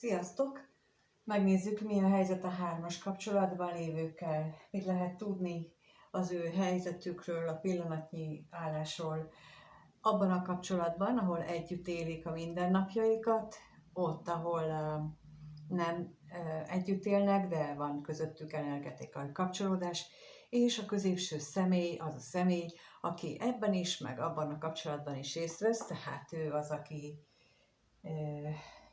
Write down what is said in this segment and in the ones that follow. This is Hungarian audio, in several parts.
Sziasztok! Megnézzük, mi a helyzet a 3-as kapcsolatban lévőkkel, mit lehet tudni az ő helyzetükről, a pillanatnyi állásról, abban a kapcsolatban, ahol együtt élik a mindennapjaikat, ott, ahol nem együtt élnek, de van közöttük energetikai kapcsolódás, és a középső személy az a személy, aki ebben is, meg abban a kapcsolatban is részt vesz, tehát ő az, aki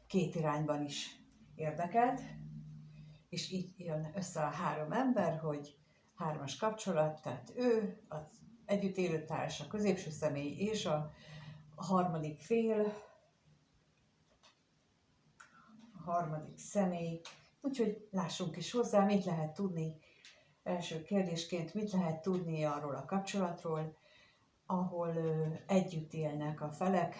két irányban is érdekelt, és így jön össze a 3 ember, hogy 3-as kapcsolat, tehát ő, az együtt élő társ, a középső személy és a harmadik fél, a harmadik személy. Úgyhogy lássunk is hozzá, mit lehet tudni. Első kérdésként, mit lehet tudni arról a kapcsolatról, ahol együtt élnek a felek,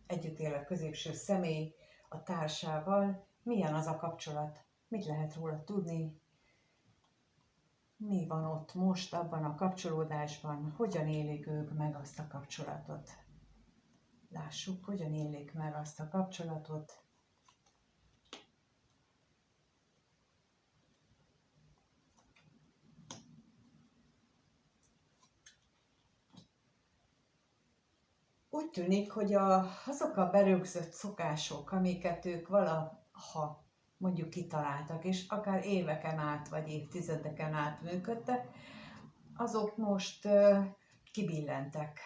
együtt él a középső személy a társával. Milyen az a kapcsolat? Mit lehet róla tudni? Mi van ott most abban a kapcsolódásban? Hogyan élik ők meg azt a kapcsolatot? Lássuk, hogyan élik meg azt a kapcsolatot. Úgy tűnik, hogy azok a berögzött szokások, amiket ők valaha mondjuk kitaláltak, és akár éveken át, vagy évtizedeken át működtek, azok most kibillentek.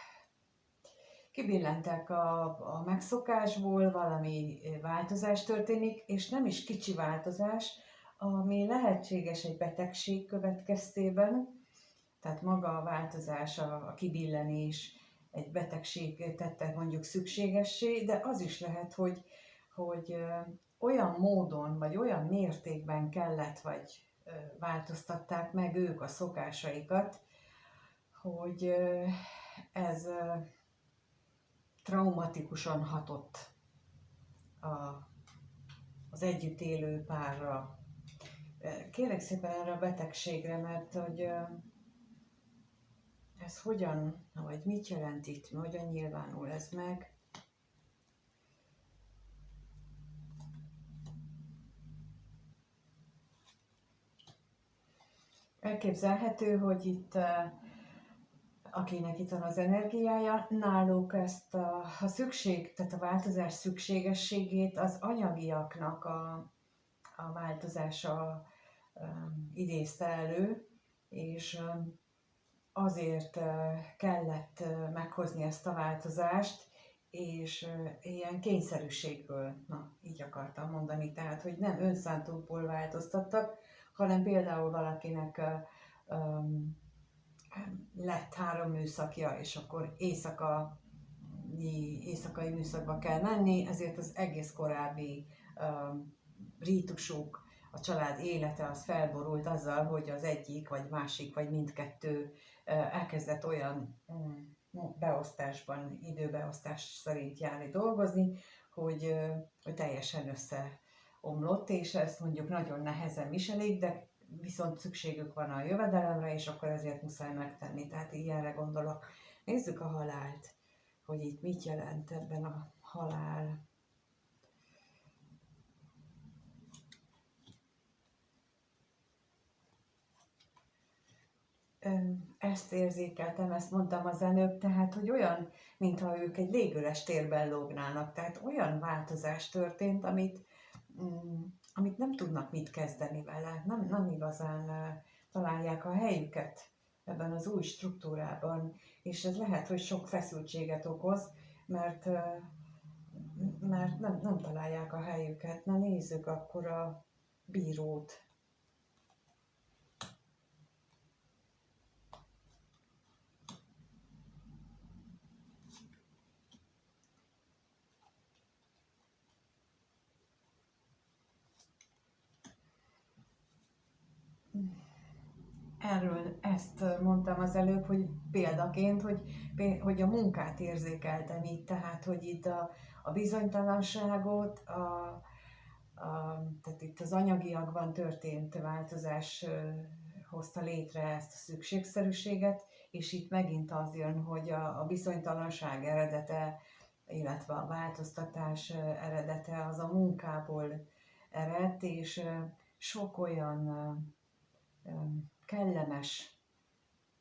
Kibillentek a megszokásból, valami változás történik, és nem is kicsi változás, ami lehetséges egy betegség következtében, tehát maga a változás, a kibillenés egy betegség tette mondjuk szükségessé, de az is lehet, hogy olyan módon, vagy olyan mértékben kellett, vagy változtatták meg ők a szokásaikat, hogy ez traumatikusan hatott az együtt élő párra. Kérlek szépen erre a betegségre, mert hogy ez hogyan, vagy mit jelent itt, hogyan nyilvánul ez meg? Elképzelhető, hogy itt, akinek itt van az energiája, náluk ezt a szükség, tehát a változás szükségességét az anyagiaknak a változása idézte elő, és azért kellett meghozni ezt a változást, és ilyen kényszerűségből, így akartam mondani, tehát, hogy nem önszántukból változtattak, hanem például valakinek lett 3 műszakja, és akkor éjszakai műszakba kell menni, ezért az egész korábbi rítusuk, a család élete az felborult azzal, hogy az egyik, vagy másik, vagy mindkettő elkezdett olyan beosztásban, időbeosztás szerint járni dolgozni, hogy teljesen összeomlott, és ezt mondjuk nagyon nehezen viselik, de viszont szükségük van a jövedelemre, és akkor ezért muszáj megtenni. Tehát ilyenre gondolok. Nézzük a halált, hogy itt mit jelent ebben a halál. Ezt érzékeltem, ezt mondtam az előbb, tehát, hogy olyan, mintha ők egy légüres térben lógnának, tehát olyan változás történt, amit nem tudnak mit kezdeni vele, nem igazán találják a helyüket ebben az új struktúrában, és ez lehet, hogy sok feszültséget okoz, mert nem találják a helyüket. Na nézzük akkor a bírót. Erről ezt mondtam az előbb, hogy példaként, hogy a munkát érzékeltem itt, tehát hogy itt a bizonytalanságot, tehát itt az anyagiakban történt változás hozta létre ezt a szükségszerűséget, és itt megint az jön, hogy a bizonytalanság eredete illetve a változtatás eredete az a munkából eredt, és sok olyan kellemes,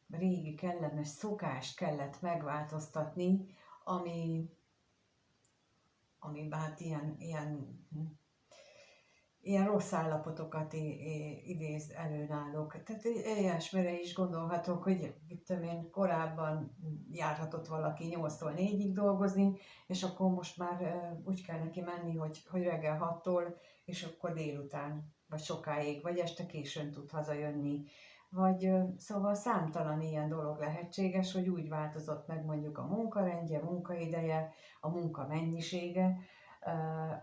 régi kellemes szokást kellett megváltoztatni, ami hát ilyen rossz állapotokat idéz elő náluk. Tehát ilyesmire is gondolhatok, hogy itt én korábban járhatott valaki 8-tól 4-ig dolgozni, és akkor most már úgy kell neki menni, hogy reggel 6-tól, és akkor délután, vagy sokáig, vagy este későn tud hazajönni. Vagy szóval számtalan ilyen dolog lehetséges, hogy úgy változott meg mondjuk a munkarendje, munkaideje, a munka mennyisége,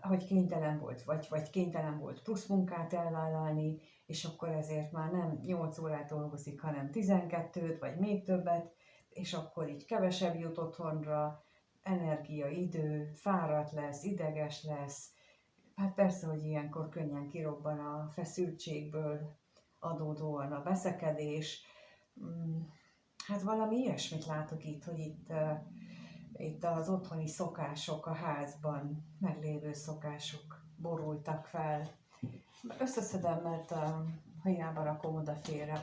hogy kénytelen volt, vagy kénytelen volt plusz munkát elvállalni, és akkor ezért már nem 8 órát dolgozik, hanem 12-t, vagy még többet, és akkor így kevesebb jut otthonra, energia, idő, fáradt lesz, ideges lesz. Hát persze, hogy ilyenkor könnyen kirobban a feszültségből adódóan a veszekedés. Hát valami ilyesmit látok itt, hogy itt az otthoni szokások, a házban meglévő szokások borultak fel. Összeszedem, mert hiába rakom oda félre,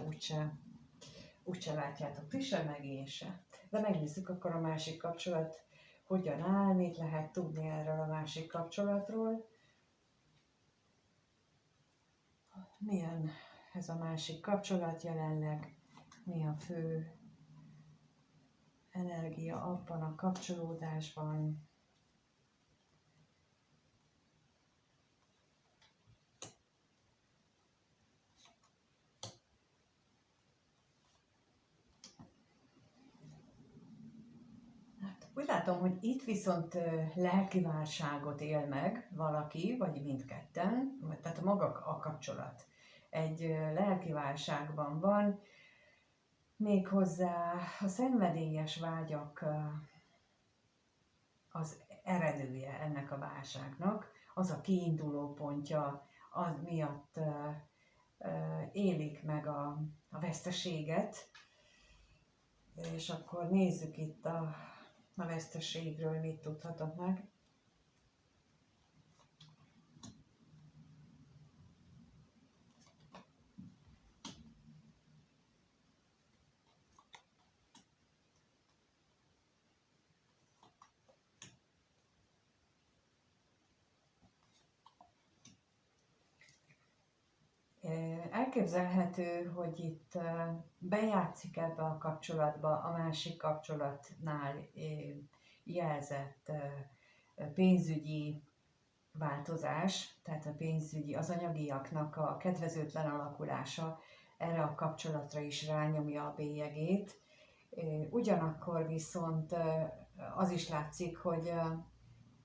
úgyse látjátok ti se, meg én se. De megnézzük akkor a másik kapcsolat, hogyan áll, mit lehet tudni erről a másik kapcsolatról. Milyen ez a másik kapcsolat jelenleg, mi a fő energia abban a kapcsolódásban. Úgy látom, hogy itt viszont lelki válságot él meg valaki, vagy mindketten, tehát maga a kapcsolat egy lelki válságban van, méghozzá a szenvedélyes vágyak az eredője ennek a válságnak, az a kiinduló pontja, az miatt élik meg a veszteséget, és akkor nézzük itt a veszteségről, mit tudhatok meg. Elképzelhető, hogy itt bejátszik ebbe a kapcsolatba a másik kapcsolatnál jelzett pénzügyi változás, tehát a pénzügyi, az anyagiaknak a kedvezőtlen alakulása erre a kapcsolatra is rányomja a bélyegét. Ugyanakkor viszont az is látszik, hogy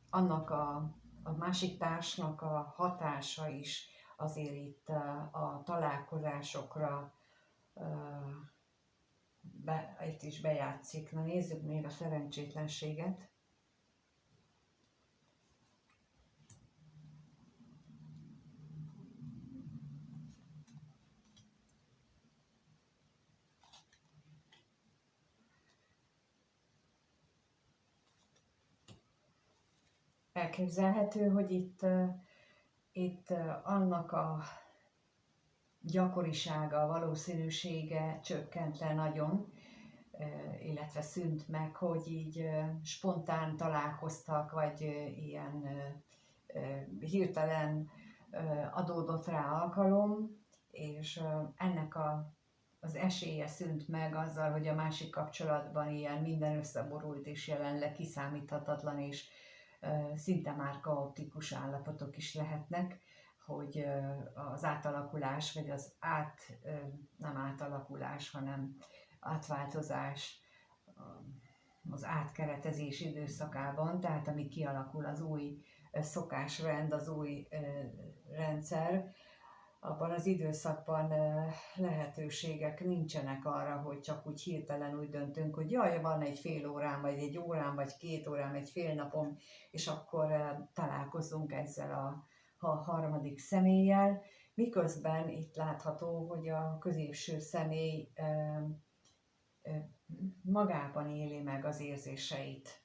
annak a másik társnak a hatása is azért itt a találkozásokra itt is bejátszik. Na nézzük még a szerencsétlenséget. Elképzelhető, hogy itt annak a gyakorisága, a valószínűsége csökkent le nagyon, illetve szűnt meg, hogy így spontán találkoztak, vagy ilyen hirtelen adódott rá alkalom, és ennek az esélye szűnt meg azzal, hogy a másik kapcsolatban ilyen minden összeborult és jelenleg kiszámíthatatlan és szinte már kaotikus állapotok is lehetnek, hogy az átalakulás, vagy nem átalakulás, hanem átváltozás, az átkeretezés időszakában, tehát ami kialakul az új szokásrend, az új rendszer, abban az időszakban lehetőségek nincsenek arra, hogy csak úgy hirtelen úgy döntünk, hogy jaj, van egy fél órám, vagy egy órám, vagy 2 órám, egy fél napom, és akkor találkozunk ezzel a harmadik személlyel. Miközben itt látható, hogy a középső személy magában éli meg az érzéseit.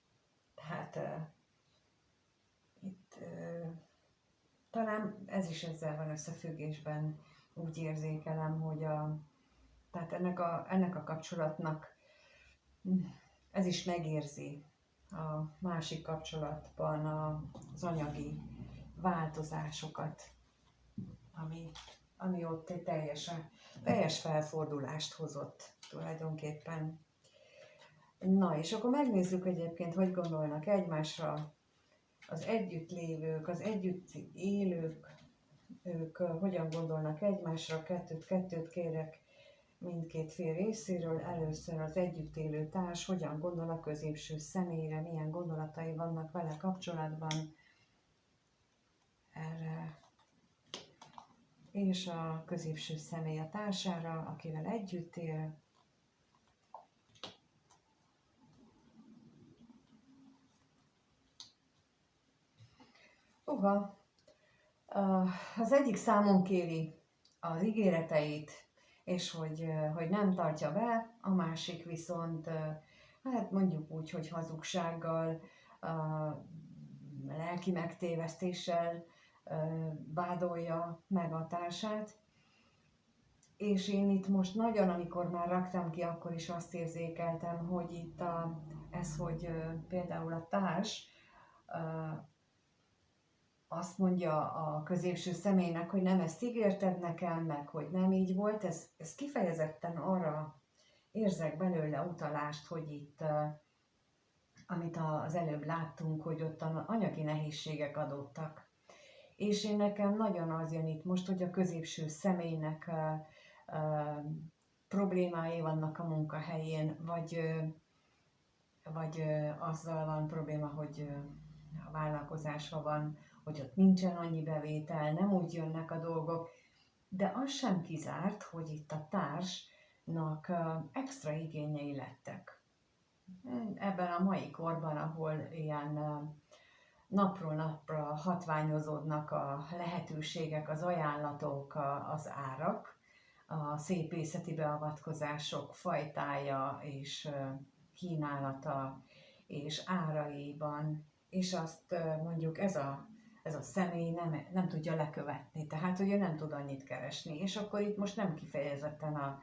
Tehát talán ez is ezzel van összefüggésben, úgy érzékelem, hogy tehát ennek a kapcsolatnak ez is megérzi a másik kapcsolatban az anyagi változásokat, ami ott egy teljes felfordulást hozott tulajdonképpen. Na, és akkor megnézzük egyébként, hogy gondolnak egymásra az együtt lévők, az együtt élők, ők hogyan gondolnak egymásra. Kettőt kérek mindkét fél részéről. Először az együtt élő társ hogyan gondol a középső személyre, milyen gondolatai vannak vele kapcsolatban. Erre. És a középső személy a társára, akivel együtt él. Az egyik számon kéri az ígéreteit, és hogy nem tartja be, a másik viszont, hát mondjuk úgy, hogy hazugsággal, lelki megtévesztéssel vádolja meg a társát. És én itt most nagyon, amikor már raktam ki, akkor is azt érzékeltem, hogy itt hogy például a társ azt mondja a középső személynek, hogy nem ezt ígérted nekem, meg hogy nem így volt, ez kifejezetten arra érzek belőle utalást, hogy itt, amit az előbb láttunk, hogy ott anyagi nehézségek adottak. És én nekem nagyon az jön itt most, hogy a középső személynek problémái vannak a munkahelyén, vagy azzal van probléma, hogy a vállalkozása van, hogy ott nincsen annyi bevétel, nem úgy jönnek a dolgok, de az sem kizárt, hogy itt a társnak extra igényei lettek. Ebben a mai korban, ahol ilyen napról napra hatványozódnak a lehetőségek, az ajánlatok, az árak, a szépészeti beavatkozások fajtája és kínálata és áraiban, és azt mondjuk ez a személy nem tudja lekövetni, tehát hogy ő nem tud annyit keresni, és akkor itt most nem kifejezetten a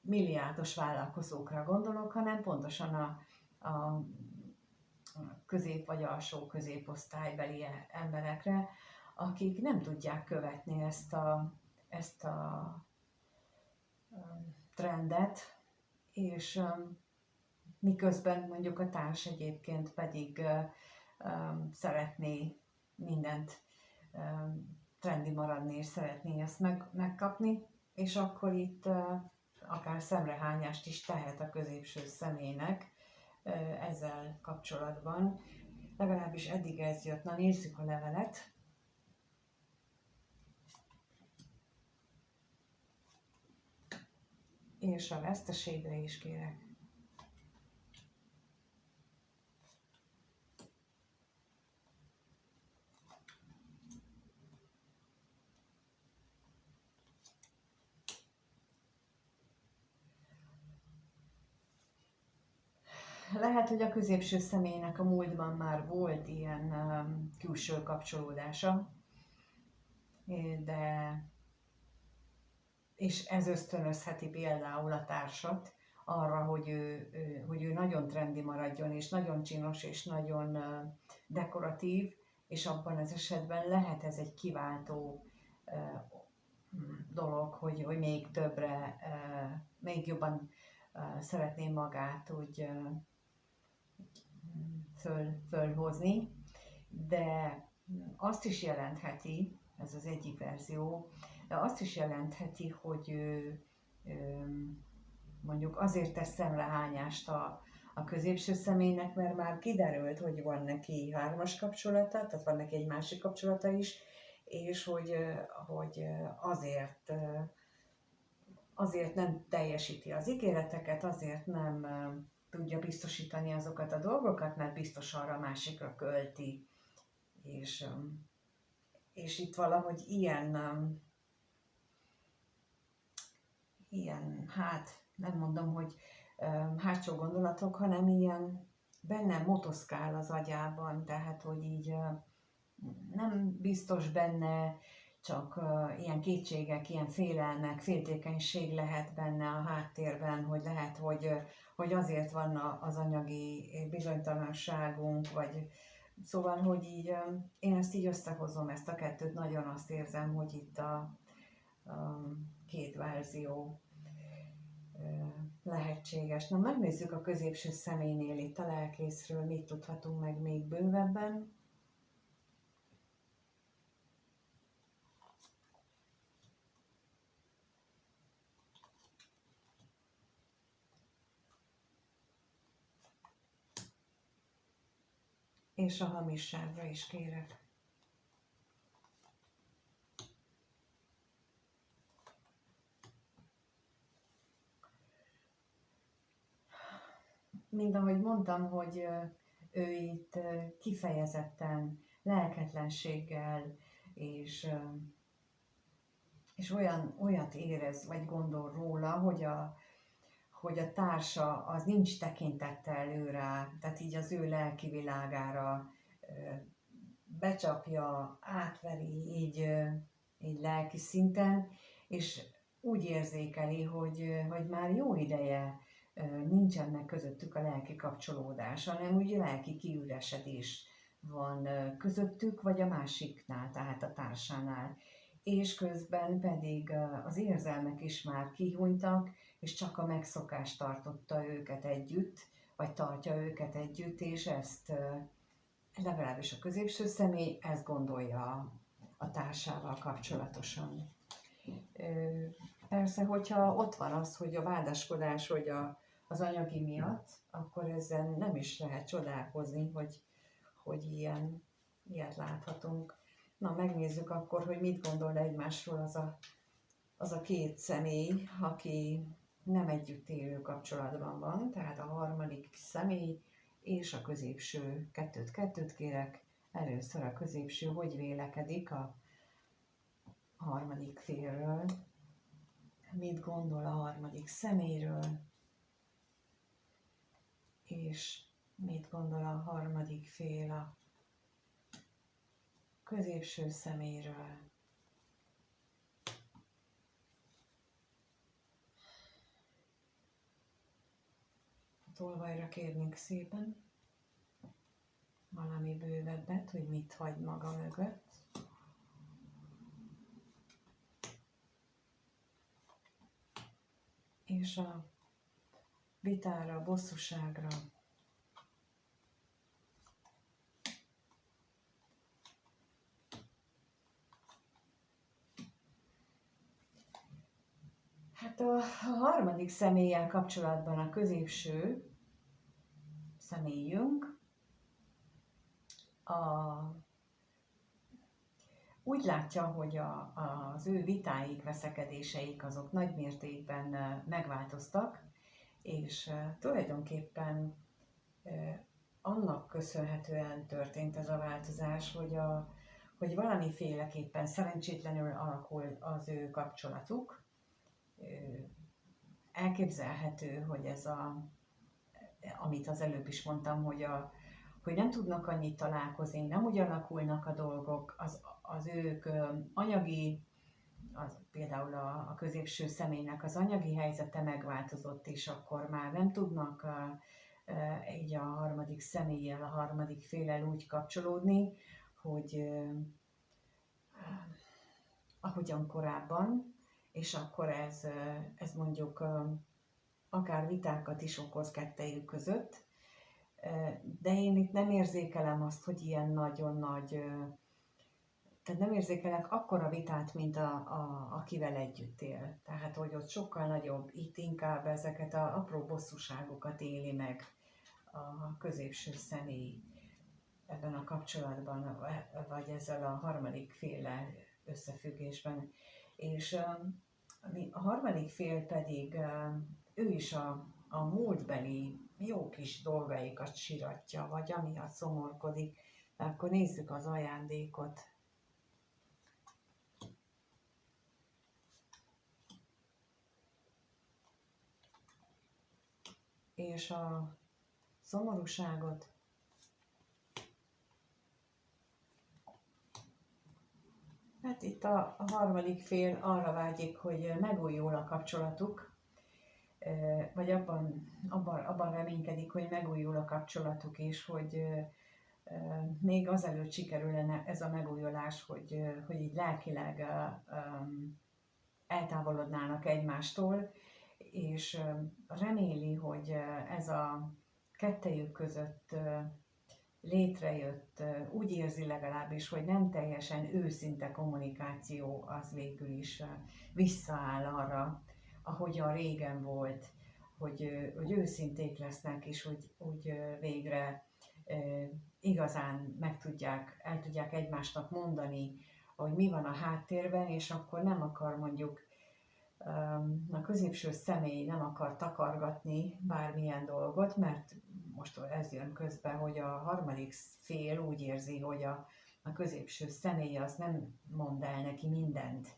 milliárdos vállalkozókra gondolok, hanem pontosan a közép vagy alsó középosztálybeli emberekre, akik nem tudják követni ezt a trendet, és miközben mondjuk a társ egyébként pedig szeretné mindent trendi maradni, és szeretné ezt megkapni, és akkor itt akár szemrehányást is tehet a középső személynek ezzel kapcsolatban. Legalábbis eddig ez jött. Na, nézzük a levelet. És a veszteségre is kérek. Lehet, hogy a középső személynek a múltban már volt ilyen külső kapcsolódása, és ez ösztönözheti például a társat arra, hogy ő nagyon trendi maradjon, és nagyon csinos, és nagyon dekoratív, és abban az esetben lehet ez egy kiváltó dolog, hogy még többre, még jobban szeretné magát úgy fölhozni, de azt is jelentheti, ez az egyik verzió, de azt is jelentheti, hogy ő mondjuk azért tesz szemrehányást a középső személynek, mert már kiderült, hogy van neki hármas kapcsolata, tehát van neki egy másik kapcsolata is, és hogy azért nem teljesíti az ígéreteket, azért nem tudja biztosítani azokat a dolgokat, mert biztos arra a másikra költi. És itt valahogy ilyen, hát nem mondom, hogy hátsó gondolatok, hanem ilyen benne motoszkál az agyában, tehát hogy így nem biztos benne, csak ilyen kétségek, ilyen félelmek, féltékenység lehet benne a háttérben, hogy lehet, hogy azért van az anyagi bizonytalanságunk, vagy szóval, hogy így én ezt így összehozom, ezt a kettőt, nagyon azt érzem, hogy itt a két verzió lehetséges. Na, megnézzük a középső személynél itt a lelkészről, mit tudhatunk meg még bővebben. És a hamisságra is kérek. Mind ahogy mondtam, hogy ő itt kifejezetten lelketlenséggel és olyat érez, vagy gondol róla, hogy a társa az nincs tekintettel ő rá, tehát így az ő lelki világára becsapja, átveri így lelki szinten, és úgy érzékeli, hogy már jó ideje nincsen meg közöttük a lelki kapcsolódás, hanem úgy lelki kiüresedés van közöttük, vagy a másiknál, tehát a társánál. És közben pedig az érzelmek is már kihunytak, és csak a megszokás tartotta őket együtt, vagy tartja őket együtt, és ezt legalábbis a középső személy ezt gondolja a társával kapcsolatosan. Persze, hogyha ott van az, hogy a vádaskodás, hogy az anyagi miatt, akkor ezzel nem is lehet csodálkozni, hogy ilyet láthatunk. Na, megnézzük akkor, hogy mit gondol egymásról az a két személy, aki nem együtt élő kapcsolatban van, tehát a harmadik személy és a középső. Kettőt kérek. Először a középső, hogy vélekedik a harmadik félről, mit gondol a harmadik személyről, és mit gondol a harmadik fél a középső személyről. A tolvajra kérnénk szépen valami bővebbet, hogy mit hagy maga mögött. És a vitára, a bosszúságra. Hát a harmadik személlyel kapcsolatban a középső személyünk úgy látja, hogy az ő vitáik, veszekedéseik azok nagy mértékben megváltoztak, és tulajdonképpen annak köszönhetően történt ez a változás, hogy valamiféleképpen szerencsétlenül alakul az ő kapcsolatuk. Elképzelhető, hogy ez amit az előbb is mondtam, hogy nem tudnak annyit találkozni, nem úgy alakulnak a dolgok, az ők anyagi, például a középső személynek az anyagi helyzete megváltozott, és akkor már nem tudnak így a harmadik személlyel, a harmadik féllel úgy kapcsolódni, hogy ahogyan korábban, és akkor ez mondjuk akár vitákat is okoz kettejük között, de én itt nem érzékelem azt, hogy ilyen nagyon nagy, tehát nem érzékelek akkora vitát, mint akivel együtt él. Tehát, hogy ott sokkal nagyobb, itt inkább ezeket az apró bosszúságokat éli meg a középső személy ebben a kapcsolatban, vagy ezzel a harmadik féllel összefüggésben. És a harmadik fél pedig, ő is a múltbeli jó kis dolgaikat siratja, vagy amiatt szomorkodik. De akkor nézzük az ajándékot. És a szomorúságot. Hát itt a harmadik fél arra vágyik, hogy megújul a kapcsolatuk, vagy abban reménykedik, hogy megújul a kapcsolatuk, és hogy még azelőtt sikerülne ez a megújulás, hogy így lelkileg eltávolodnának egymástól, és reméli, hogy ez a kettejük között létrejött, úgy érzi legalábbis, hogy nem teljesen őszinte kommunikáció, az végül is visszaáll arra, ahogyan régen volt, hogy őszinték lesznek, és hogy végre igazán el tudják egymásnak mondani, hogy mi van a háttérben, és akkor nem akar mondjuk a középső személy nem akar takargatni bármilyen dolgot, mert most ez jön közbe, hogy a harmadik fél úgy érzi, hogy a középső személy az nem mond el neki mindent,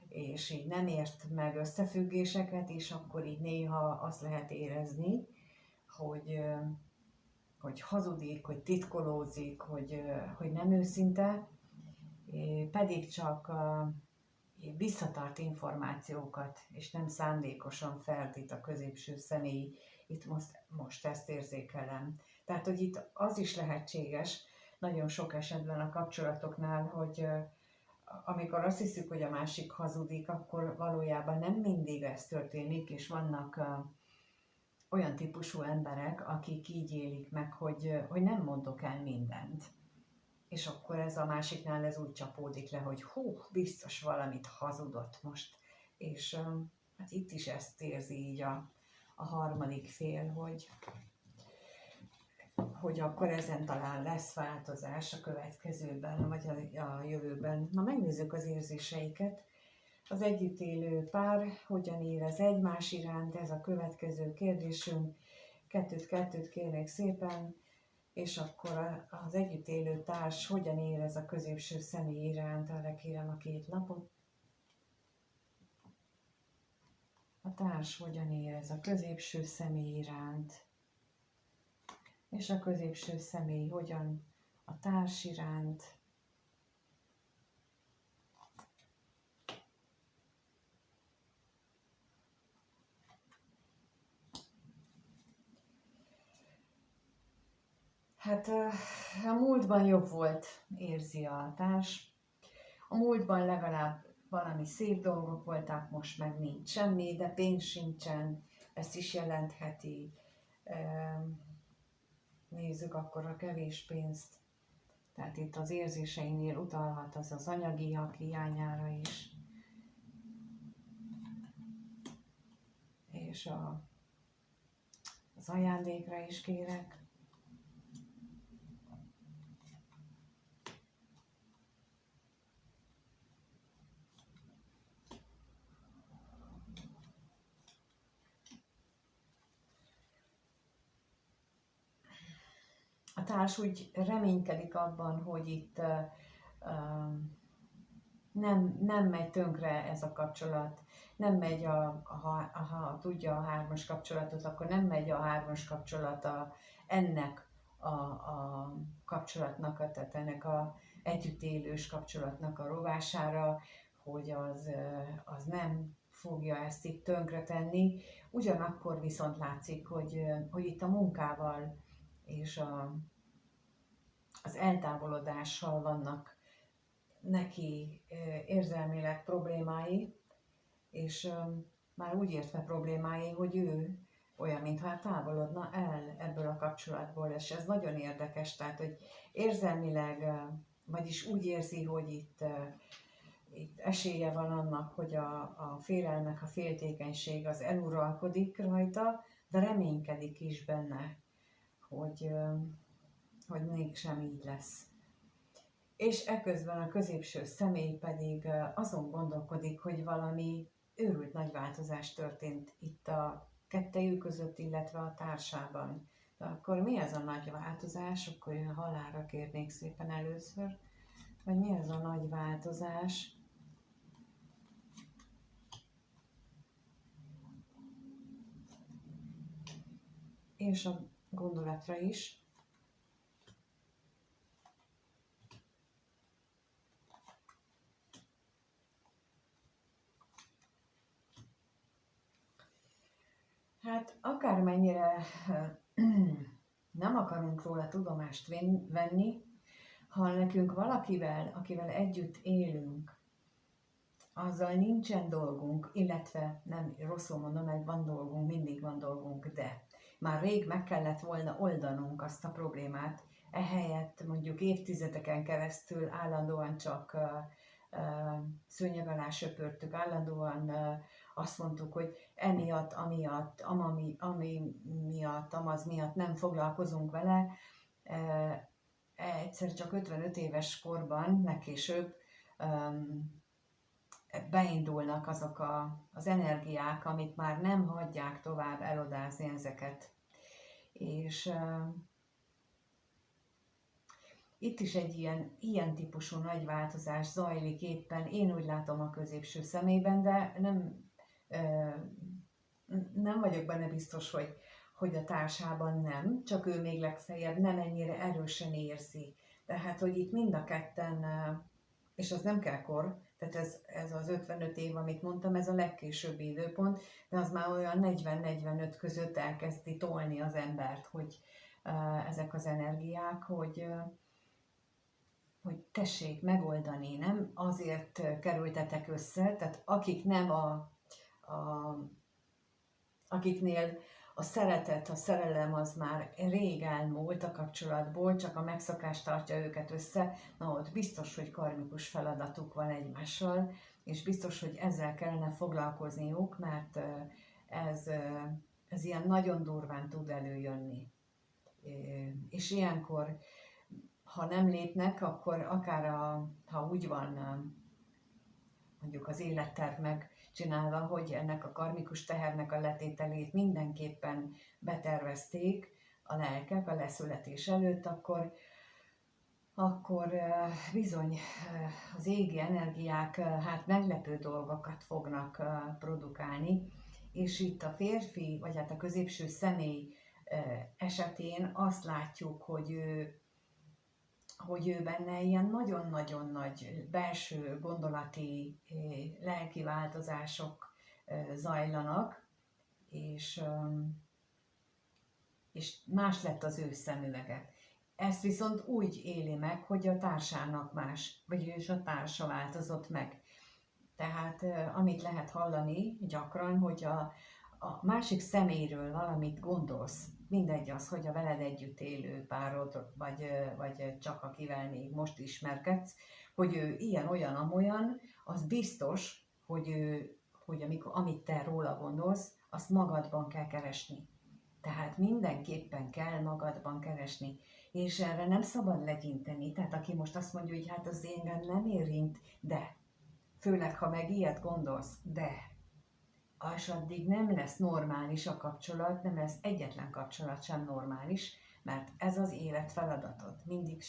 és így nem ért meg összefüggéseket, és akkor így néha azt lehet érezni, hogy hazudik, hogy titkolózik, hogy nem őszinte, pedig csak visszatart információkat, és nem szándékosan ferdít a középső személy. Itt most ezt érzékelem. Tehát, hogy itt az is lehetséges, nagyon sok esetben a kapcsolatoknál, hogy amikor azt hiszük, hogy a másik hazudik, akkor valójában nem mindig ez történik, és vannak olyan típusú emberek, akik így élik meg, hogy nem mondok el mindent. És akkor ez a másiknál ez úgy csapódik le, hogy biztos valamit hazudott most. És hát itt is ezt érzi így a harmadik fél, hogy akkor ezen talán lesz változás a következőben, vagy a jövőben. Na, megnézzük az érzéseiket. Az együtt élő pár hogyan érez egymás iránt, ez a következő kérdésünk. Kettőt kérnék szépen. És akkor az együtt élő társ hogyan érez a középső személy iránt, arra kérem a két lapot. A társ hogyan érez a középső személy iránt, és a középső személy hogyan a társ iránt. Hát a múltban jobb volt, érzi a társ. A múltban legalább valami szép dolgok voltak, most meg nincs semmi, de pénz sincsen, ezt is jelentheti. Nézzük akkor a kevés pénzt. Tehát itt az érzéseinél utalhat az anyagiak hiányára is. És az ajándékra is kérek. A társ úgy reménykedik abban, hogy itt nem megy tönkre ez a kapcsolat, nem megy, ha tudja a hármas kapcsolatot, akkor nem megy a hármas kapcsolata ennek a kapcsolatnak, tehát ennek a együttélős kapcsolatnak a rovására, hogy az nem fogja ezt itt tönkretenni. Ugyanakkor viszont látszik, hogy itt a munkával és az eltávolodással vannak neki érzelmileg problémái, és már úgy értve problémái, hogy ő olyan, mintha távolodna el ebből a kapcsolatból, és ez nagyon érdekes, tehát, hogy érzelmileg, vagyis úgy érzi, hogy itt esélye van annak, hogy a félelmek, a féltékenység az eluralkodik rajta, de reménykedik is benne, hogy mégsem így lesz. És eközben a középső személy pedig azon gondolkodik, hogy valami őrült nagy változás történt itt a kettejük között, illetve a társában. De akkor mi ez a nagy változás? Akkor én halálra kérnék szépen először, hogy mi ez a nagy változás? És gondolatra is. Hát akármennyire nem akarunk róla tudomást venni, ha nekünk valakivel, akivel együtt élünk, azzal nincsen dolgunk, illetve nem rosszul mondom, meg van dolgunk, mindig van dolgunk, de már rég meg kellett volna oldanunk azt a problémát, ehelyett mondjuk évtizedeken keresztül állandóan csak szőnyeg alá söpörtük, állandóan azt mondtuk, hogy emiatt, amiatt, ami miatt, amaz miatt nem foglalkozunk vele. Egyszer csak 55 éves korban, legkésőbb beindulnak azok az energiák, amik már nem hagyják tovább elodázni ezeket. És itt is egy ilyen típusú nagy változás zajlik éppen, én úgy látom a középső szemében, de nem vagyok benne biztos, hogy a társában nem, csak ő még legfeljebb nem ennyire erősen érzi. Tehát, hogy itt mind a ketten, és az nem kell kor, tehát ez az 55 év, amit mondtam, ez a legkésőbbi időpont, de az már olyan 40-45 között elkezdi tolni az embert, hogy ezek az energiák, hogy tessék megoldani, nem azért kerültetek össze, tehát akik nem akiknél a szeretet, a szerelem az már rég elmúlt a kapcsolatból, csak a megszokás tartja őket össze, na ott biztos, hogy karmikus feladatuk van egymással, és biztos, hogy ezzel kellene foglalkozniuk, mert ez ilyen nagyon durván tud előjönni. És ilyenkor, ha nem lépnek, akkor akár ha úgy van mondjuk az életterv megcsinálva, hogy ennek a karmikus tehernek a letételét mindenképpen betervezték a lelkek a leszületés előtt, akkor bizony az égi energiák hát meglepő dolgokat fognak produkálni, és itt a férfi, vagy hát a középső személy esetén azt látjuk, hogy ő benne ilyen nagyon-nagyon nagy belső gondolati, lelki változások zajlanak, és más lett az ő szemüvege. Ezt viszont úgy éli meg, hogy a társának más, vagyis a társa változott meg. Tehát amit lehet hallani gyakran, hogy a másik személyről valamit gondolsz, mindegy az, hogy a veled együtt élő párod, vagy csak akivel még most ismerkedsz, hogy ő ilyen, olyan, amolyan, az biztos, hogy amit te róla gondolsz, azt magadban kell keresni. Tehát mindenképpen kell magadban keresni, és erre nem szabad legyinteni. Tehát aki most azt mondja, hogy hát az engem nem érint, de főleg, ha meg ilyet gondolsz, de és addig nem lesz normális a kapcsolat, nem lesz egyetlen kapcsolat sem normális, mert ez az élet feladatod. Mindig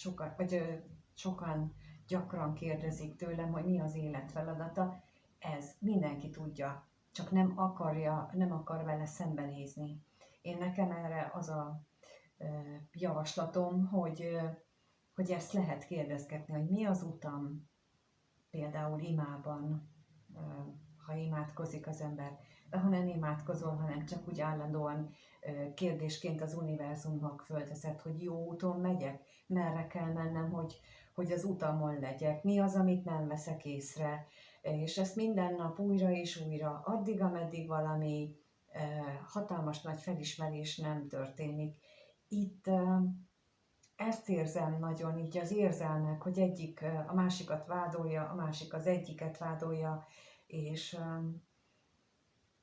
sokan gyakran kérdezik tőlem, hogy mi az élet feladata. Ez mindenki tudja, csak nem akar vele szembenézni. Én nekem erre az a javaslatom, hogy ezt lehet kérdezgetni, hogy mi az utam, például imában, ha imádkozik az ember, de ha nem imádkozol, hanem csak úgy állandóan kérdésként az univerzumnak fölteszed, hogy jó úton megyek, merre kell mennem, hogy az utamon legyek, mi az, amit nem veszek észre, és ezt minden nap újra és újra, addig, ameddig valami hatalmas nagy felismerés nem történik. Itt ezt érzem nagyon, így az érzelmek, hogy egyik a másikat vádolja, a másik az egyiket vádolja,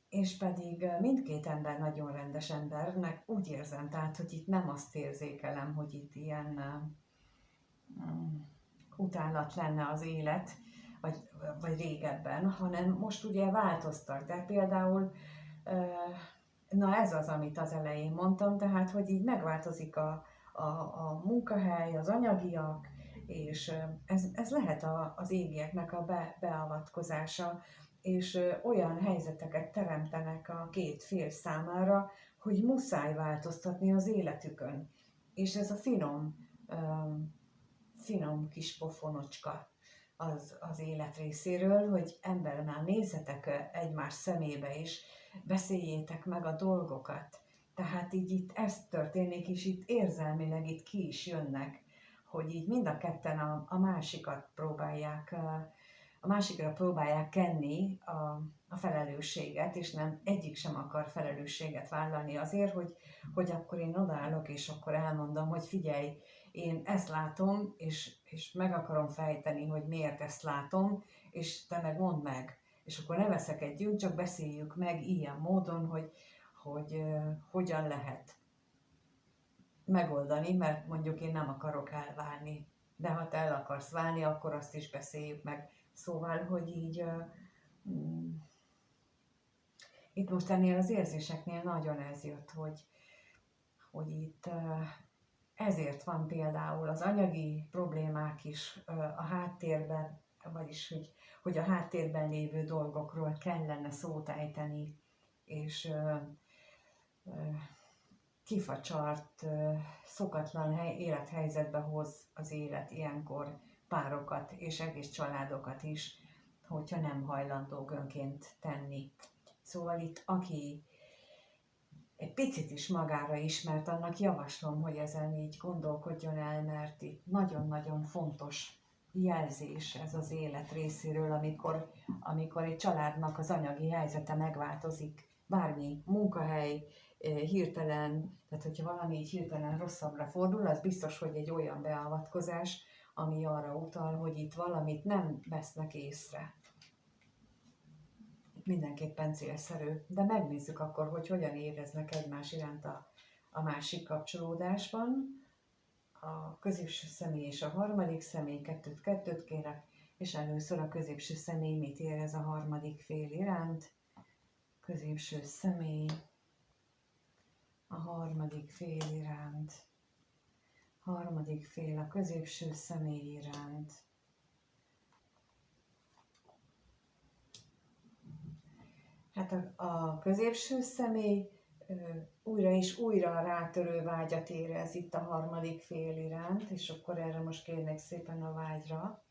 és pedig mindkét ember nagyon rendes embernek úgy érzem, tehát, hogy itt nem azt érzékelem, hogy itt ilyen utálat lenne az élet, vagy régebben, hanem most ugye változtak, de például na ez az, amit az elején mondtam, tehát, hogy így megváltozik a munkahely, az anyagiak, és ez lehet az égieknek a beavatkozása, és olyan helyzeteket teremtenek a két fél számára, hogy muszáj változtatni az életükön. És ez a finom kis pofonocska az élet részéről, hogy embernál nézzetek egymás szemébe is, beszéljétek meg a dolgokat. Tehát így itt ez történik, és itt érzelmileg itt ki is jönnek, hogy így mind a ketten a másikat próbálják, a másikra próbálják kenni a felelősséget, és nem egyik sem akar felelősséget vállalni azért, hogy akkor én odaállok, és akkor elmondom, hogy figyelj, én ezt látom, és meg akarom fejteni, hogy miért ezt látom, és te meg mondd meg. És akkor ne veszekedjünk, csak beszéljük meg ilyen módon, hogy hogyan lehet megoldani, mert mondjuk én nem akarok elválni. De ha te el akarsz válni, akkor azt is beszéljük meg. Szóval, hogy így itt most ennél az érzéseknél nagyon ez jött, hogy itt ezért van például az anyagi problémák is a háttérben, vagyis hogy a háttérben lévő dolgokról kellene szót ejteni, és kifacsart, szokatlan élethelyzetbe hoz az élet ilyenkor párokat és egész családokat is, hogyha nem hajlandók önként tenni. Szóval itt aki egy picit is magára ismert, annak javaslom, hogy ezen így gondolkodjon el, mert itt nagyon-nagyon fontos jelzés ez az élet részéről, amikor egy családnak az anyagi helyzete megváltozik, bármi munkahely, hirtelen, tehát hogyha valami így hirtelen rosszabbra fordul, az biztos, hogy egy olyan beavatkozás, ami arra utal, hogy itt valamit nem vesznek észre. Mindenképpen célszerű, de megnézzük akkor, hogy hogyan éreznek egymás iránt a másik kapcsolódásban. A középső személy és a harmadik személy, kettőt kérek, és először a középső személy mit érez a harmadik fél iránt. Középső személy, a harmadik fél iránt, harmadik fél a középső személy iránt. Hát a középső személy újra és újra rátörő vágyat érez itt a harmadik fél iránt, és akkor erre most kérnék szépen a vágyra.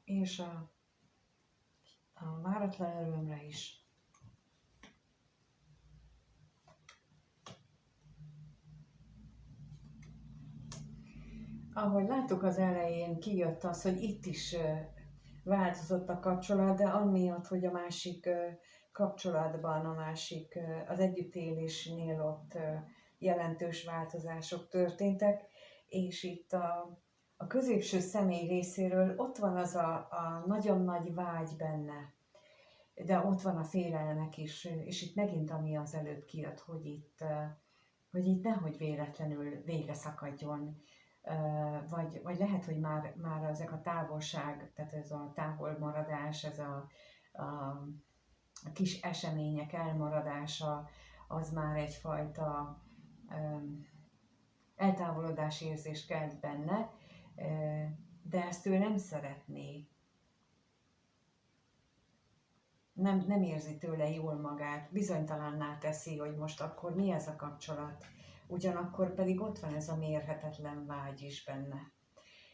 És a váratlan örömre is. Ahogy láttuk az elején, kijött az, hogy itt is változott a kapcsolat, de amiatt, hogy a másik kapcsolatban, az együttélésnél ott jelentős változások történtek, és itt a középső személy részéről ott van az a nagyon nagy vágy benne, de ott van a félelmek is, és itt megint ami az előbb kijött, hogy itt nehogy véletlenül vége szakadjon, vagy lehet, hogy már ezek a távolság, tehát ez a távolmaradás, ez a kis események elmaradása, az már egyfajta eltávolodási érzés kelt benne, de ezt ő nem szeretné. Nem érzi tőle jól magát, bizonytalanná teszi, hogy most akkor mi ez a kapcsolat. Ugyanakkor pedig ott van ez a mérhetetlen vágy is benne.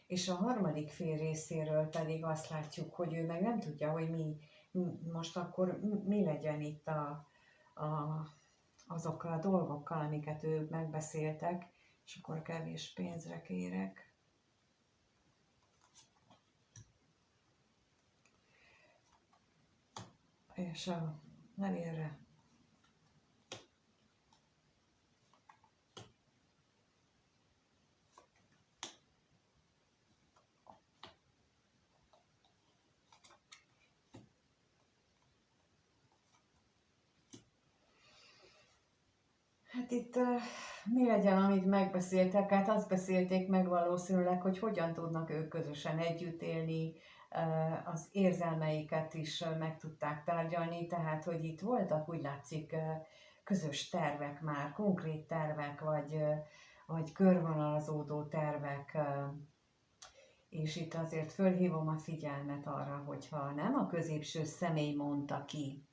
És a harmadik fél részéről pedig azt látjuk, hogy ő meg nem tudja, hogy most akkor mi legyen itt azokkal a dolgokkal, amiket ők megbeszéltek, és akkor kevés pénzre kérek. És a levélre. Hát itt mi legyen, amit megbeszéltek? Hát azt beszélték meg valószínűleg, hogy hogyan tudnak ők közösen együtt élni, az érzelmeiket is meg tudták tárgyalni, tehát hogy itt voltak úgy látszik közös tervek már, konkrét tervek, vagy körvonalazódó tervek, és itt azért fölhívom a figyelmet arra, hogyha nem a középső személy mondta ki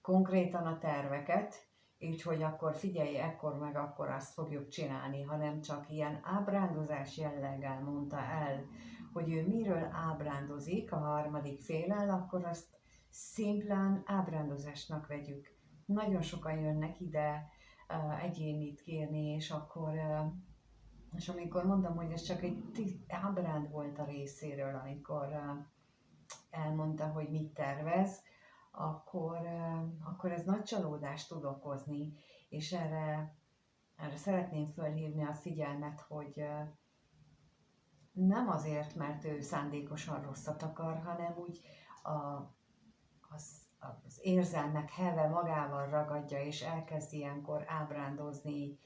konkrétan a terveket, így, hogy akkor figyelj, ekkor meg akkor azt fogjuk csinálni, hanem csak ilyen ábrándozás jelleggel mondta el, hogy ő miről ábrándozik a harmadik féllel, akkor azt szimplán ábrándozásnak vegyük. Nagyon sokan jönnek ide egyénit kérni, és amikor mondom, hogy ez csak egy ábránd volt a részéről, amikor elmondta, hogy mit tervez, akkor ez nagy csalódást tud okozni, és erre szeretném felhívni a figyelmet, hogy nem azért, mert ő szándékosan rosszat akar, hanem úgy az érzelmek heve magával ragadja, és elkezd ilyenkor ábrándozni,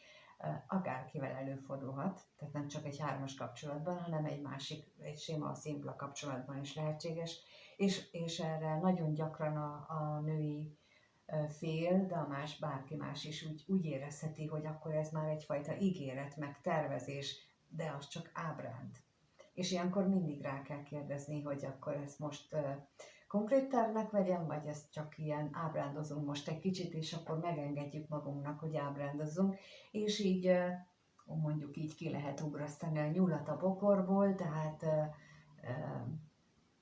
akárkivel előfordulhat, tehát nem csak egy hármas kapcsolatban, hanem egy sima, szimpla kapcsolatban is lehetséges, és erre nagyon gyakran a női fél, de bárki más is úgy érezheti, hogy akkor ez már egyfajta ígéret, meg tervezés, de az csak ábránd. És ilyenkor mindig rá kell kérdezni, hogy akkor ezt most konkrét tervnek vegyem, vagy ezt csak ilyen ábrándozunk most egy kicsit, és akkor megengedjük magunknak, hogy ábrándozzunk, és így mondjuk így ki lehet ugrasztani a nyulat a bokorból, tehát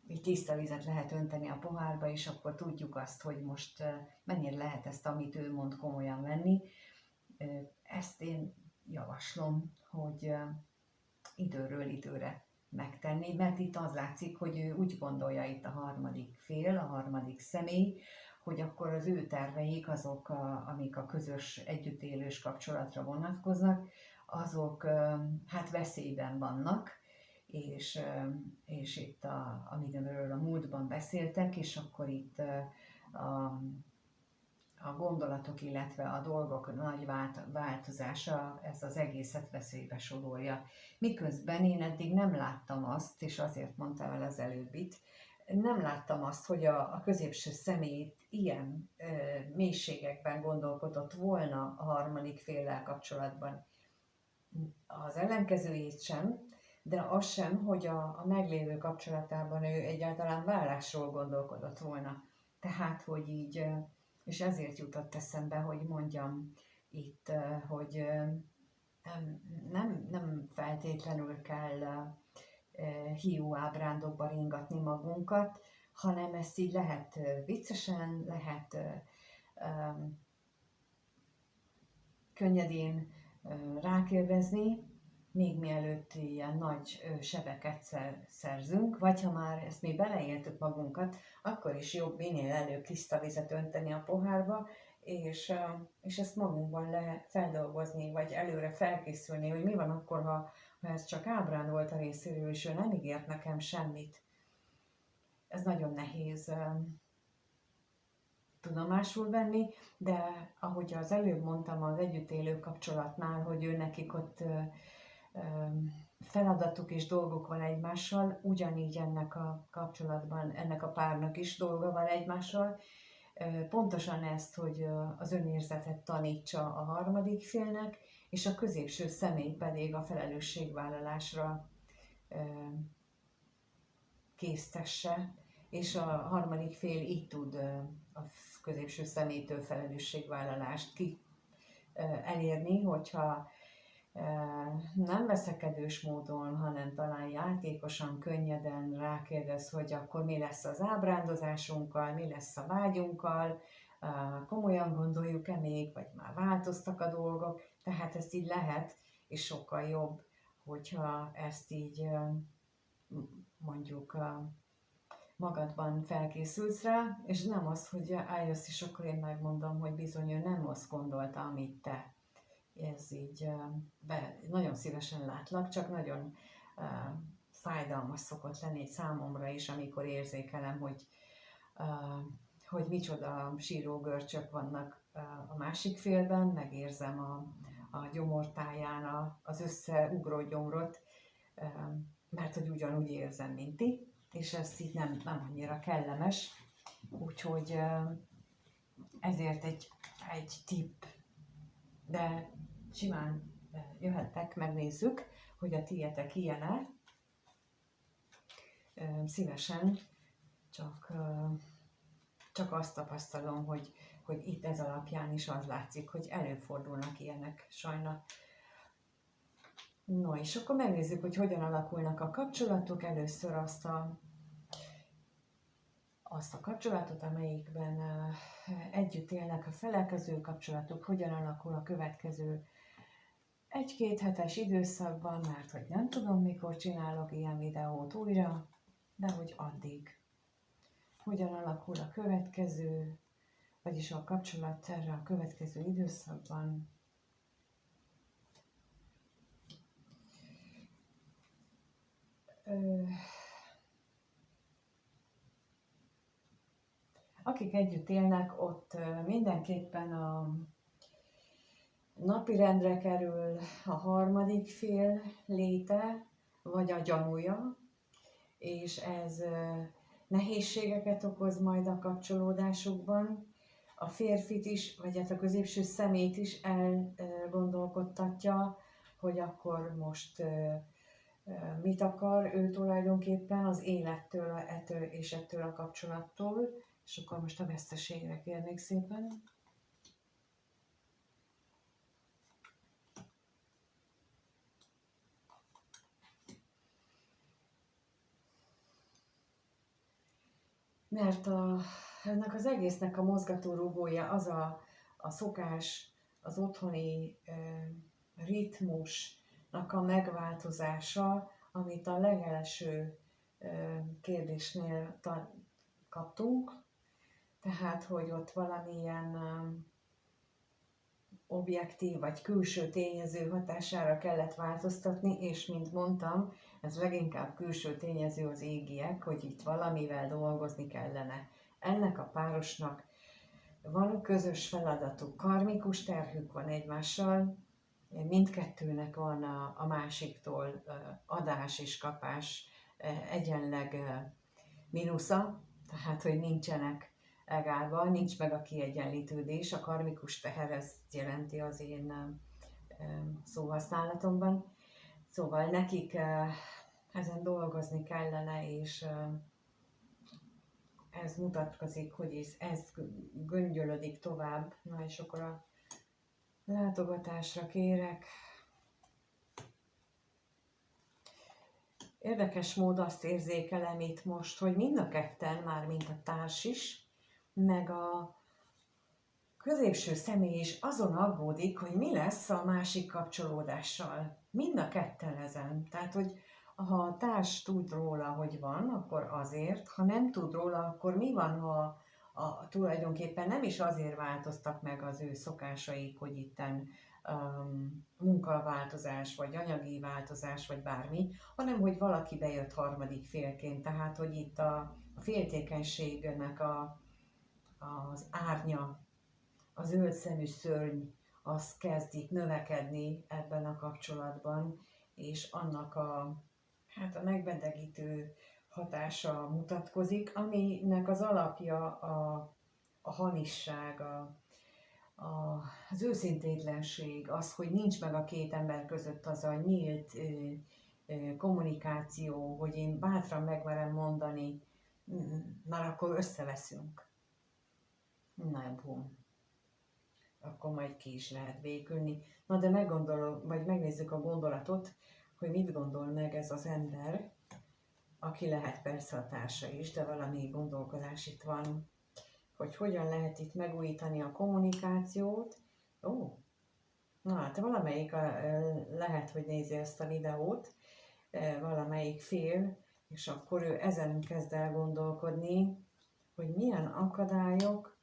így tiszta vizet lehet önteni a pohárba, és akkor tudjuk azt, hogy most mennyire lehet ezt, amit ő mond, komolyan venni. Ezt én javaslom, hogy időről időre megtenni, mert itt az látszik, hogy ő úgy gondolja, itt a harmadik fél, a harmadik személy, hogy akkor az ő terveik, azok, amik a közös együttélős kapcsolatra vonatkoznak, azok hát veszélyben vannak, és itt, amiről a múltban beszéltek, és akkor itt a gondolatok, illetve a dolgok nagy változása ez az egészet veszélybe sorolja. Miközben én eddig nem láttam azt, és azért mondtam el az előbbit, nem láttam azt, hogy a középső személy ilyen mélységekben gondolkodott volna a harmadik féllel kapcsolatban. Az ellenkezőjét sem, de az sem, hogy a meglévő kapcsolatában ő egyáltalán vállásról gondolkodott volna. Tehát, hogy így, és ezért jutott eszembe, hogy mondjam itt, hogy nem feltétlenül kell hiú ábrándokba ringatni magunkat, hanem ezt így lehet viccesen, lehet könnyedén rákérdezni, még mielőtt ilyen nagy sebeket szerzünk, vagy ha már ezt mi beleéltük magunkat, akkor is jobb minél előbb tiszta vizet önteni a pohárba, és ezt magunkban feldolgozni, vagy előre felkészülni, hogy mi van akkor, ha ez csak ábránd volt a részéről, és ő nem ígért nekem semmit. Ez nagyon nehéz tudomásul venni, de ahogy az előbb mondtam az együttélő kapcsolatnál, hogy ő nekik ott feladatuk és dolgok van egymással, ugyanígy ennek a kapcsolatban, ennek a párnak is dolga van egymással. Pontosan ezt, hogy az önérzetet tanítsa a harmadik félnek, és a középső személy pedig a felelősségvállalásra késztesse, és a harmadik fél így tud a középső személytől felelősségvállalást elérni, hogyha nem veszekedős módon, hanem talán játékosan, könnyeden rákérdez, hogy akkor mi lesz az ábrándozásunkkal, mi lesz a vágyunkkal, komolyan gondoljuk-e még, vagy már változtak a dolgok, tehát ezt így lehet, és sokkal jobb, hogyha ezt így mondjuk magadban felkészülsz rá, és nem az, hogy eljössz, és akkor én megmondom, hogy bizony ő nem azt gondolta, amit te. Ez így nagyon szívesen látlak, csak nagyon fájdalmas szokott lenni egy számomra is, amikor érzékelem, hogy micsoda sírógörcsök vannak a másik félben, megérzem a gyomortáján az összeugró gyomrot, mert hogy ugyanúgy érzem, mint ti, és ez így nem annyira kellemes, úgyhogy ezért egy tipp, de simán jöhettek, megnézzük, hogy a tietek ilyen-e. Szívesen, csak azt tapasztalom, hogy itt ez alapján is az látszik, hogy előfordulnak ilyenek sajnos. No, és akkor megnézzük, hogy hogyan alakulnak a kapcsolatok. Először azt a kapcsolatot, amelyikben együtt élnek a felek, az ő kapcsolatuk hogyan alakul a következő 1-2 hetes időszakban, mert hogy nem tudom, mikor csinálok ilyen videót újra, de hogy addig. Hogyan alakul a következő, vagyis a kapcsolat erre a következő időszakban. Akik együtt élnek, ott mindenképpen a napirendre kerül a harmadik fél léte, vagy a gyanúja, és ez nehézségeket okoz majd a kapcsolódásukban. A férfit is, vagy hát a középső szemét is elgondolkodtatja, hogy akkor most mit akar ő tulajdonképpen az élettől és ettől a kapcsolattól, és akkor most a veszteségre kérnék szépen. Mert ennek az egésznek a mozgatórugója az a szokás, az otthoni ritmusnak a megváltozása, amit a legelső kérdésnél kaptunk. Tehát, hogy ott valamilyen objektív vagy külső tényező hatására kellett változtatni, és mint mondtam, ez leginkább külső tényező az égiek, hogy itt valamivel dolgozni kellene. Ennek a párosnak van közös feladatuk, karmikus terhük van egymással, mindkettőnek van a másiktól adás és kapás egyenleg mínusza, tehát hogy nincsenek egálva, nincs meg a kiegyenlítődés. A karmikus teher ezt jelenti az én szóhasználatomban. Szóval nekik ezen dolgozni kellene, és ez mutatkozik, hogy ez göngyölödik tovább. Na és akkor a látogatásra kérek. Érdekes mód azt érzékelem itt most, hogy mind a ketten, már mint a társ is, meg a középső személy is azon aggódik, hogy mi lesz a másik kapcsolódással. Mind a ketten ezen. Tehát, hogy ha a társ tud róla, hogy van, akkor azért, ha nem tud róla, akkor mi van, ha tulajdonképpen nem is azért változtak meg az ő szokásaik, hogy itten munkaváltozás, vagy anyagi változás, vagy bármi, hanem hogy valaki bejött harmadik félként. Tehát, hogy itt a féltékenységnek az árnya, a zöld szemű szörny, az kezdik növekedni ebben a kapcsolatban, és annak a megbedegítő hatása mutatkozik, aminek az alapja a hamisság, az őszintétlenség, az, hogy nincs meg a két ember között az a nyílt kommunikáció, hogy én bátran megmerem mondani, már akkor összeveszünk. Na, bum. Akkor majd ki is lehet békülni. Na de megnézzük a gondolatot, hogy mit gondol meg ez az ember, aki lehet persze a társa is, de valami gondolkodás itt van, hogy hogyan lehet itt megújítani a kommunikációt. Na hát valamelyik lehet, hogy nézi ezt a videót, valamelyik fél, és akkor ő ezen kezd el gondolkodni, hogy milyen akadályok,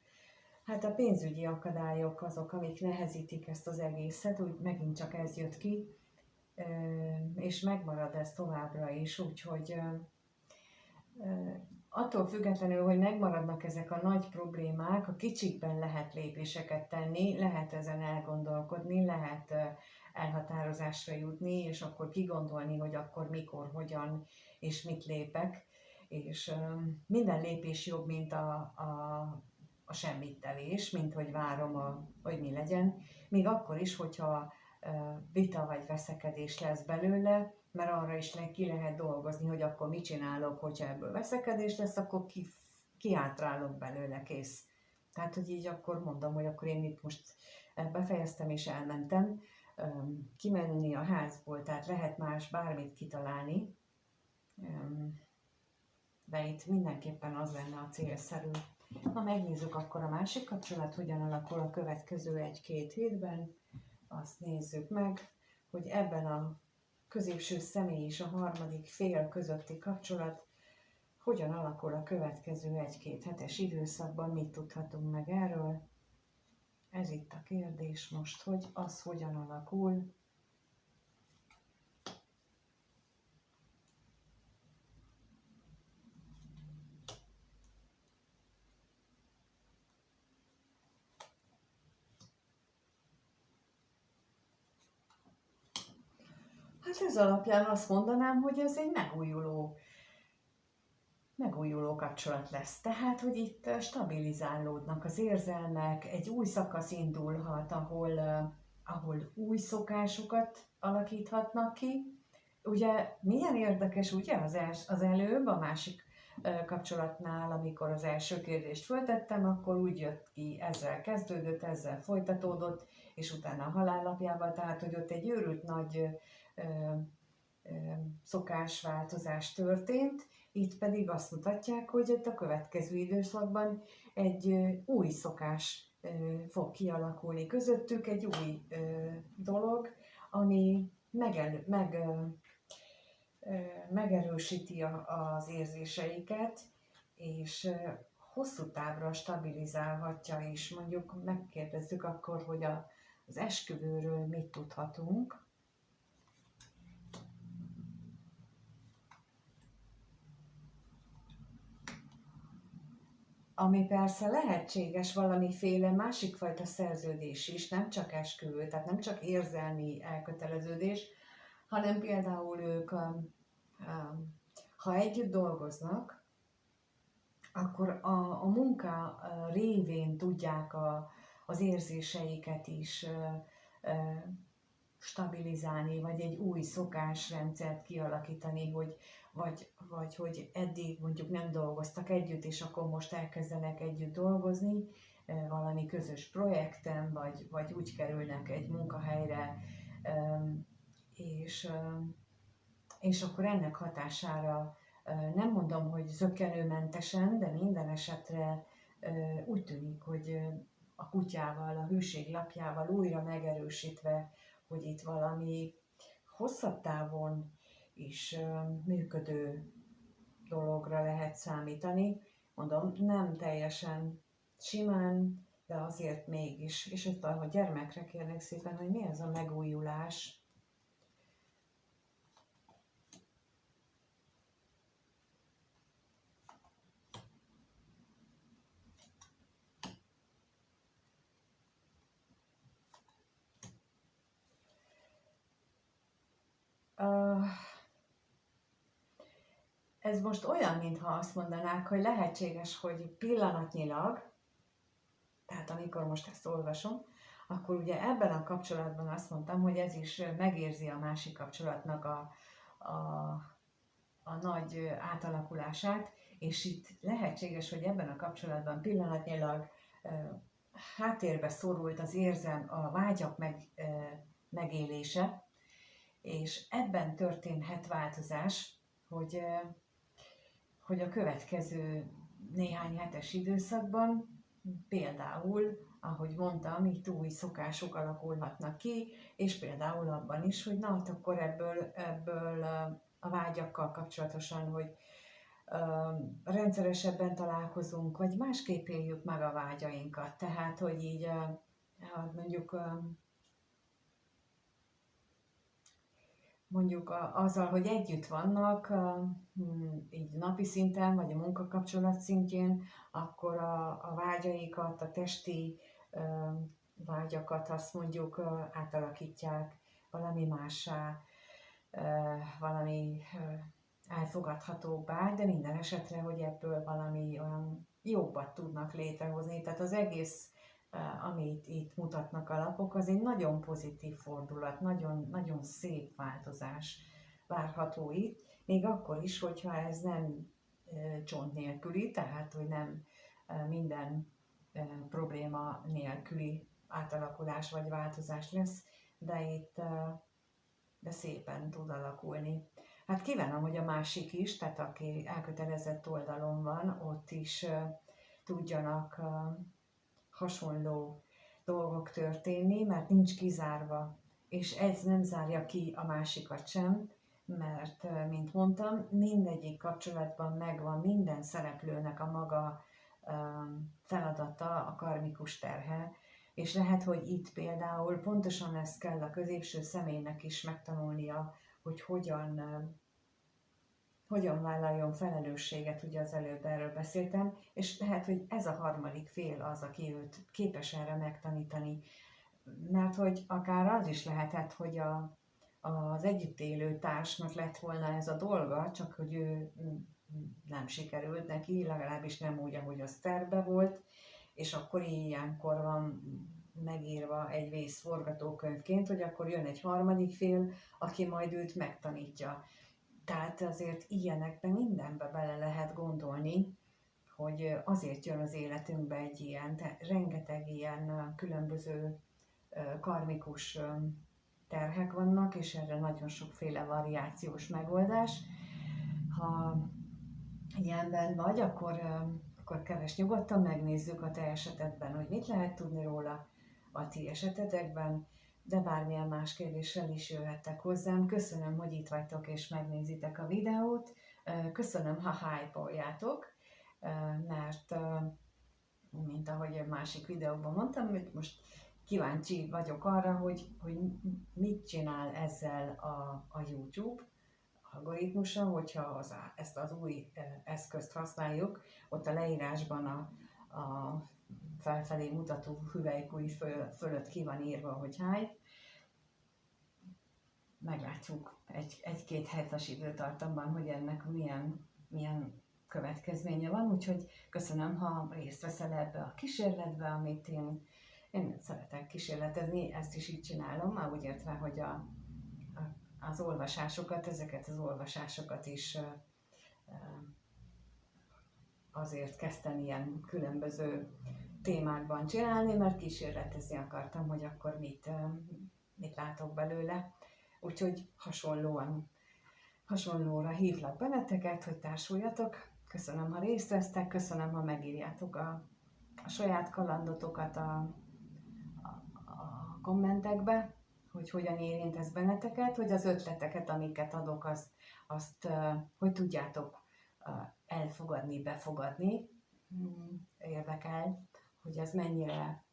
hát a pénzügyi akadályok azok, amik nehezítik ezt az egészet, úgy megint csak ez jött ki, és megmarad ez továbbra is, úgyhogy attól függetlenül, hogy megmaradnak ezek a nagy problémák, a kicsikben lehet lépéseket tenni, lehet ezen elgondolkodni, lehet elhatározásra jutni, és akkor kigondolni, hogy akkor mikor, hogyan és mit lépek, és minden lépés jobb, mint a semmittevés, mint hogy várom, hogy mi legyen, még akkor is, hogyha vita vagy veszekedés lesz belőle, mert arra is ki lehet dolgozni, hogy akkor mit csinálok, hogyha ebből veszekedés lesz, akkor kiátrálok belőle, kész. Tehát, hogy így akkor mondom, hogy akkor én itt most befejeztem és elmentem, kimenni a házból, tehát lehet más bármit kitalálni, de itt mindenképpen az lenne a célszerű. Na, megnézzük akkor a másik kapcsolat, hogyan alakul a következő 1-2 hétben. Azt nézzük meg, hogy ebben a középső személy és a harmadik fél közötti kapcsolat hogyan alakul a következő 1-2 hetes időszakban, mit tudhatunk meg erről. Ez itt a kérdés most, hogy az hogyan alakul. Hát ez alapján azt mondanám, hogy ez egy megújuló kapcsolat lesz. Tehát, hogy itt stabilizálódnak az érzelmek, egy új szakasz indulhat, ahol új szokásokat alakíthatnak ki. Ugye milyen érdekes, ugye az előbb, a másik kapcsolatnál, amikor az első kérdést föltettem, akkor úgy jött ki, ezzel kezdődött, ezzel folytatódott, és utána a halállapjával, tehát hogy ott egy őrült nagy szokásváltozás történt, itt pedig azt mutatják, hogy itt a következő időszakban egy új szokás fog kialakulni közöttük, egy új dolog, ami megerősíti az érzéseiket, és hosszú távra stabilizálhatja is. Mondjuk megkérdezzük akkor, hogy az esküvőről mit tudhatunk. Ami persze lehetséges valamiféle másikfajta szerződés is, nem csak esküvő, tehát nem csak érzelmi elköteleződés, hanem például ők, ha együtt dolgoznak, akkor a munka révén tudják az érzéseiket is stabilizálni, vagy egy új szokásrendszert kialakítani, vagy hogy eddig mondjuk nem dolgoztak együtt, és akkor most elkezdenek együtt dolgozni valami közös projekten, vagy úgy kerülnek egy munkahelyre, és akkor ennek hatására nem mondom, hogy zökkenőmentesen, de minden esetre úgy tűnik, hogy a kutyával, a hűség lapjával újra megerősítve, hogy itt valami hosszabb távon is működő dologra lehet számítani. Mondom, nem teljesen simán, de azért mégis. És itt a gyermekre kérnek szépen, hogy mi ez a megújulás. Ez most olyan, mintha azt mondanák, hogy lehetséges, hogy pillanatnyilag, tehát amikor most ezt olvasom, akkor ugye ebben a kapcsolatban azt mondtam, hogy ez is megérzi a másik kapcsolatnak a nagy átalakulását, és itt lehetséges, hogy ebben a kapcsolatban pillanatnyilag háttérbe szorult az a vágyak megélése, és ebben történhet változás, hogy a következő néhány hetes időszakban például, ahogy mondtam, itt új szokások alakulhatnak ki, és például abban is, hogy na, hát akkor ebből a vágyakkal kapcsolatosan, hogy rendszeresebben találkozunk, vagy másképp éljük meg a vágyainkat. Tehát, hogy így mondjuk azzal, hogy együtt vannak, így napi szinten, vagy a munkakapcsolat szintjén, akkor a vágyaikat, a testi vágyakat azt mondjuk átalakítják valami mássá, valami elfogadhatóbbá, de minden esetre, hogy ebből valami olyan jobbat tudnak létrehozni. Tehát az egész amit itt mutatnak a lapok, az egy nagyon pozitív fordulat, nagyon, nagyon szép változás várható itt, még akkor is, hogyha ez nem csont nélküli, tehát hogy nem minden probléma nélküli átalakulás vagy változás lesz, de itt de szépen tud alakulni. Hát kívánom, hogy a másik is, tehát aki elkötelezett oldalon van, ott is tudjanak hasonló dolgok történni, mert nincs kizárva, és ez nem zárja ki a másikat sem, mert, mint mondtam, mindegyik kapcsolatban megvan minden szereplőnek a maga feladata, a karmikus terhe, és lehet, hogy itt például pontosan ezt kell a középső személynek is megtanulnia, hogy hogyan vállaljon felelősséget, ugye az előbb erről beszéltem, és lehet, hogy ez a harmadik fél az, aki őt képes erre megtanítani. Mert hogy akár az is lehetett, hogy az együtt élő társnak lett volna ez a dolga, csak hogy ő nem sikerült neki, legalábbis nem úgy, ahogy az terve volt, és akkor ilyenkor van megírva egy vészforgatókönyvként, hogy akkor jön egy harmadik fél, aki majd őt megtanítja. Tehát azért ilyenekben mindenbe bele lehet gondolni, hogy azért jön az életünkbe egy ilyen, rengeteg ilyen különböző karmikus terhek vannak, és erre nagyon sokféle variációs megoldás. Ha ilyenben vagy, akkor keres nyugodtan, megnézzük a te esetedben, hogy mit lehet tudni róla a ti esetetekben, de bármilyen más kérdéssel is jöhettek hozzám. Köszönöm, hogy itt vagytok és megnézitek a videót. Köszönöm, ha hype-oljátok, mert mint ahogy a másik videóban mondtam, hogy most kíváncsi vagyok arra, hogy mit csinál ezzel a YouTube algoritmusa, hogyha ezt az új eszközt használjuk. Ott a leírásban a felfelé mutató hüvelykúj fölött ki van írva, hogy hype. Meglátjuk egy-két hetes időtartamban, hogy ennek milyen következménye van, úgyhogy köszönöm, ha részt veszel ebbe a kísérletbe, amit én szeretek kísérletezni, ezt is így csinálom, már úgy értve, hogy az olvasásokat, ezeket az olvasásokat is azért kezdtem ilyen különböző témákban csinálni, mert kísérletezni akartam, hogy akkor mit látok belőle. Úgyhogy hasonlóra hívlak benneteket, hogy társuljatok. Köszönöm, ha részt vesztek, köszönöm, ha megírjátok a saját kalandotokat a kommentekbe, hogy hogyan érint ez benneteket, hogy az ötleteket, amiket adok, azt hogy tudjátok elfogadni, befogadni. Érdekel, hogy ez mennyire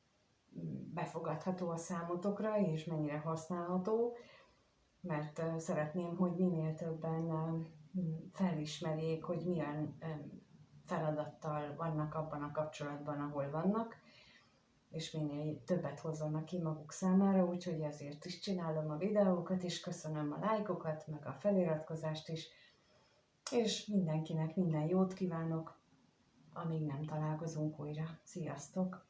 befogadható a számotokra, és mennyire használható, mert szeretném, hogy minél többen felismerjék, hogy milyen feladattal vannak abban a kapcsolatban, ahol vannak, és minél többet hozzanak ki maguk számára, úgyhogy ezért is csinálom a videókat, és köszönöm a lájkokat, meg a feliratkozást is, és mindenkinek minden jót kívánok, amíg nem találkozunk újra. Sziasztok!